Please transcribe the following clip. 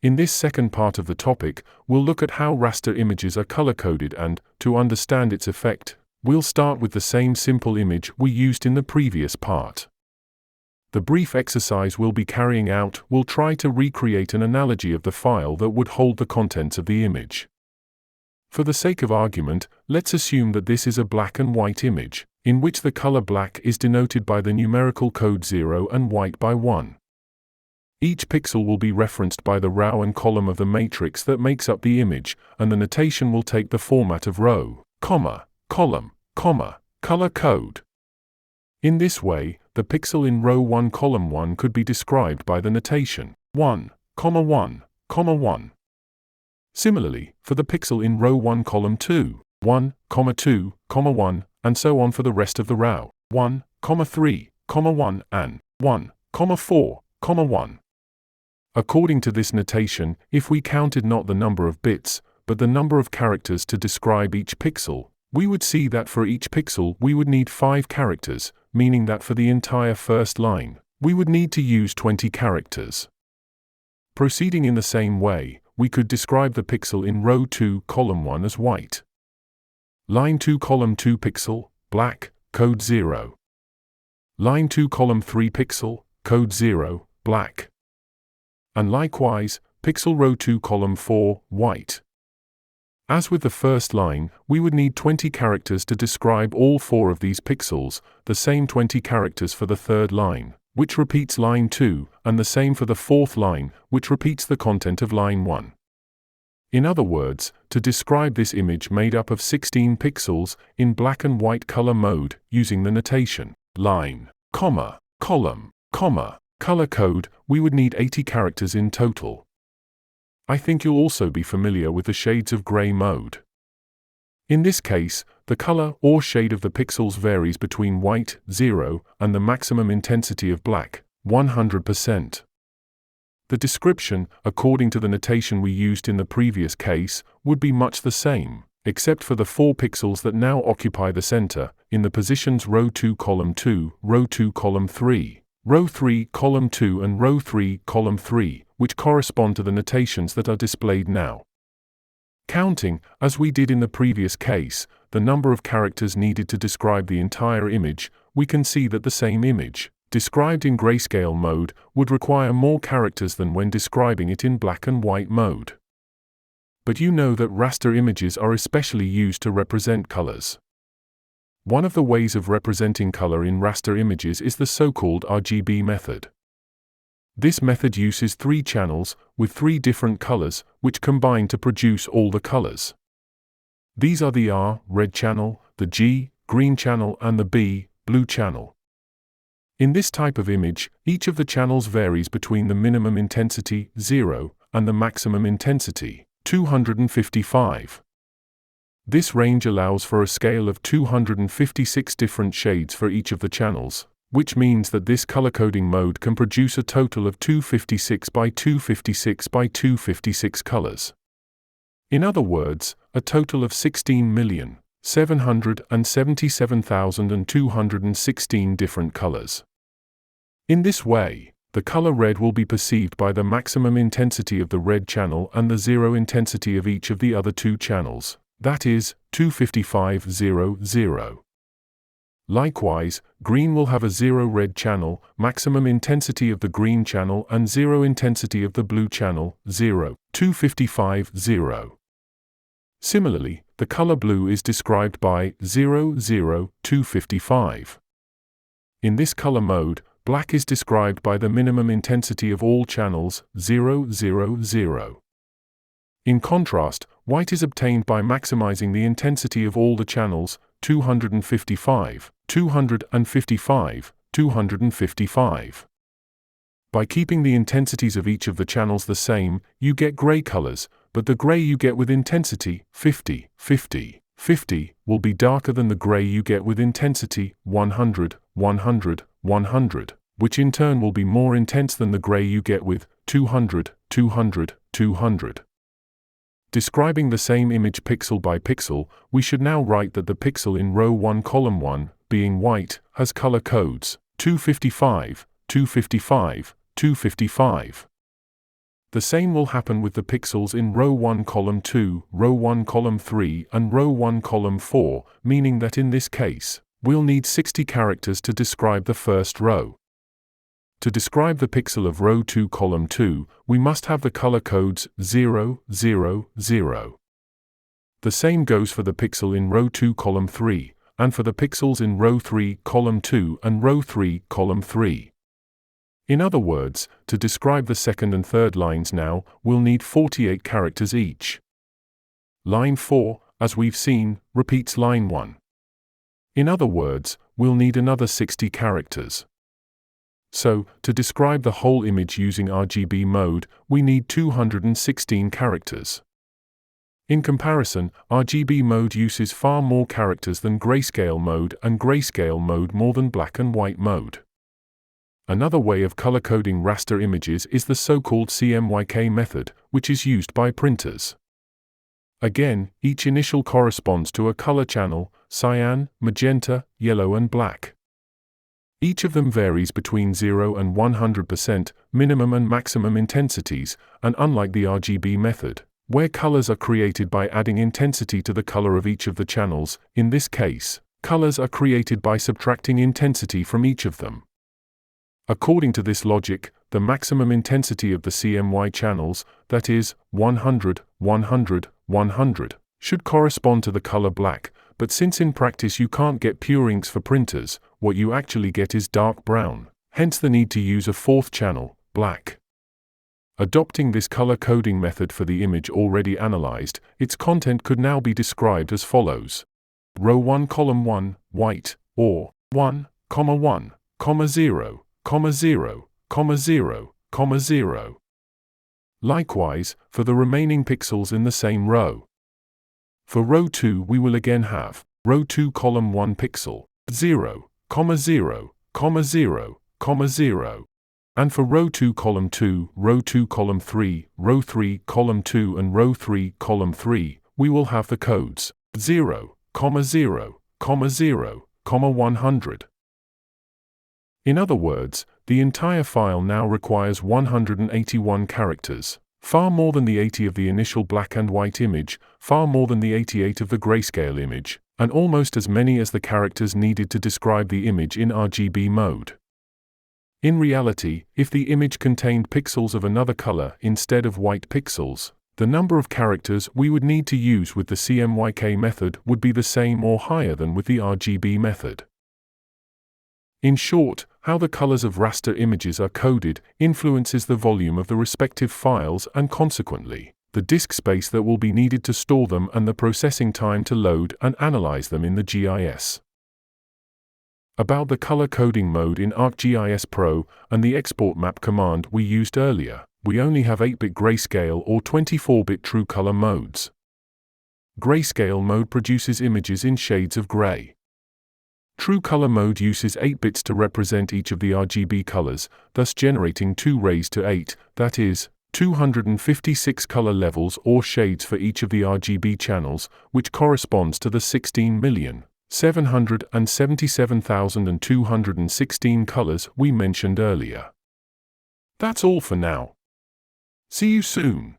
In this second part of the topic, we'll look at how raster images are color-coded and, to understand its effect, we'll start with the same simple image we used in the previous part. The brief exercise we'll be carrying out will try to recreate an analogy of the file that would hold the contents of the image. For the sake of argument, let's assume that this is a black and white image, in which the color black is denoted by the numerical code 0 and white by 1. Each pixel will be referenced by the row and column of the matrix that makes up the image, and the notation will take the format of row, comma, column, comma, color code. In this way, the pixel in row 1 column 1 could be described by the notation 1, 1, 1. Similarly, for the pixel in row 1 column 2, 1, 2, 1, and so on for the rest of the row, 1, 3, 1, and 1, 4, 1. According to this notation, if we counted not the number of bits, but the number of characters to describe each pixel, we would see that for each pixel we would need 5 characters, meaning that for the entire first line, we would need to use 20 characters. Proceeding in the same way, we could describe the pixel in row 2 column 1 as white. Line 2 column 2 pixel, black, code 0. Line 2 column 3 pixel, code 0, black. And likewise, pixel row 2 column 4, white. As with the first line, we would need 20 characters to describe all 4 of these pixels, the same 20 characters for the third line, which repeats line 2, and the same for the fourth line, which repeats the content of line 1. In other words, to describe this image made up of 16 pixels, in black and white color mode, using the notation, line, comma, column, comma, color code, we would need 80 characters in total. I think you'll also be familiar with the shades of gray mode. In this case, the color or shade of the pixels varies between white, 0, and the maximum intensity of black, 100%. The description, according to the notation we used in the previous case, would be much the same, except for the 4 pixels that now occupy the center, in the positions row 2 column 2, row 2 column 3. Row 3 column 2 and row 3 column 3, which correspond to the notations that are displayed now. Counting, as we did in the previous case, the number of characters needed to describe the entire image, we can see that the same image, described in grayscale mode, would require more characters than when describing it in black and white mode. But you know that raster images are especially used to represent colors. One of the ways of representing color in raster images is the so-called RGB method. This method uses 3 channels, with 3 different colors, which combine to produce all the colors. These are the R, red channel, the G, green channel, and the B, blue channel. In this type of image, each of the channels varies between the minimum intensity, 0, and the maximum intensity, 255. This range allows for a scale of 256 different shades for each of the channels, which means that this color coding mode can produce a total of 256 by 256 by 256 colors. In other words, a total of 16,777,216 different colors. In this way, the color red will be perceived by the maximum intensity of the red channel and the 0 intensity of each of the other 2 channels. That is, 255,0,0. Likewise, green will have a 0 red channel, maximum intensity of the green channel and 0 intensity of the blue channel, 0, 255,0. Similarly, the color blue is described by 0, 0, 255. In this color mode, black is described by the minimum intensity of all channels, 0, 0, 0. In contrast, white is obtained by maximizing the intensity of all the channels, 255, 255, 255. By keeping the intensities of each of the channels the same, you get gray colors, but the gray you get with intensity, 50, 50, 50, will be darker than the gray you get with intensity, 100, 100, 100, which in turn will be more intense than the gray you get with 200, 200, 200. Describing the same image pixel by pixel, we should now write that the pixel in row 1 column 1, being white, has color codes 255, 255, 255. The same will happen with the pixels in row 1 column 2, row 1 column 3 and row 1 column 4, meaning that in this case, we'll need 60 characters to describe the first row. To describe the pixel of row 2 column 2, we must have the color codes 0, 0, 0. The same goes for the pixel in row 2 column 3, and for the pixels in row 3 column 2 and row 3 column 3. In other words, to describe the second and third lines now, we'll need 48 characters each. Line 4, as we've seen, repeats line 1. In other words, we'll need another 60 characters. So, to describe the whole image using RGB mode, we need 216 characters. In comparison, RGB mode uses far more characters than grayscale mode, and grayscale mode more than black and white mode. Another way of color-coding raster images is the so-called CMYK method, which is used by printers. Again, each initial corresponds to a color channel: cyan, magenta, yellow and black. Each of them varies between 0 and 100% minimum and maximum intensities, and unlike the RGB method, where colors are created by adding intensity to the color of each of the channels, in this case, colors are created by subtracting intensity from each of them. According to this logic, the maximum intensity of the CMY channels, that is, 100, 100, 100, should correspond to the color black, but since in practice you can't get pure inks for printers, what you actually get is dark brown, hence the need to use a fourth channel, black. Adopting this color coding method for the image already analyzed, its content could now be described as follows. Row 1 column 1, white, or 1, 1, 0, 0, 0, 0. Likewise, for the remaining pixels in the same row. For row 2 we will again have row 2 column 1 pixel, 0, 0, 0, 0. And for row 2 column 2, row 2 column 3, row 3 column 2 and row 3 column 3, we will have the codes 0, 0, 0, 100. In other words, the entire file now requires 181 characters, far more than the 80 of the initial black and white image, far more than the 88 of the grayscale image, and almost as many as the characters needed to describe the image in RGB mode. In reality, if the image contained pixels of another color instead of white pixels, the number of characters we would need to use with the CMYK method would be the same or higher than with the RGB method. In short, how the colors of raster images are coded influences the volume of the respective files and consequently, the disk space that will be needed to store them and the processing time to load and analyze them in the GIS. About the color coding mode in ArcGIS Pro and the export map command we used earlier, we only have 8-bit grayscale or 24-bit true color modes. Grayscale mode produces images in shades of gray. True color mode uses 8 bits to represent each of the RGB colors, thus generating 2 raised to 8, that is, 256 color levels or shades for each of the RGB channels, which corresponds to the 16,777,216 colors we mentioned earlier. That's all for now. See you soon.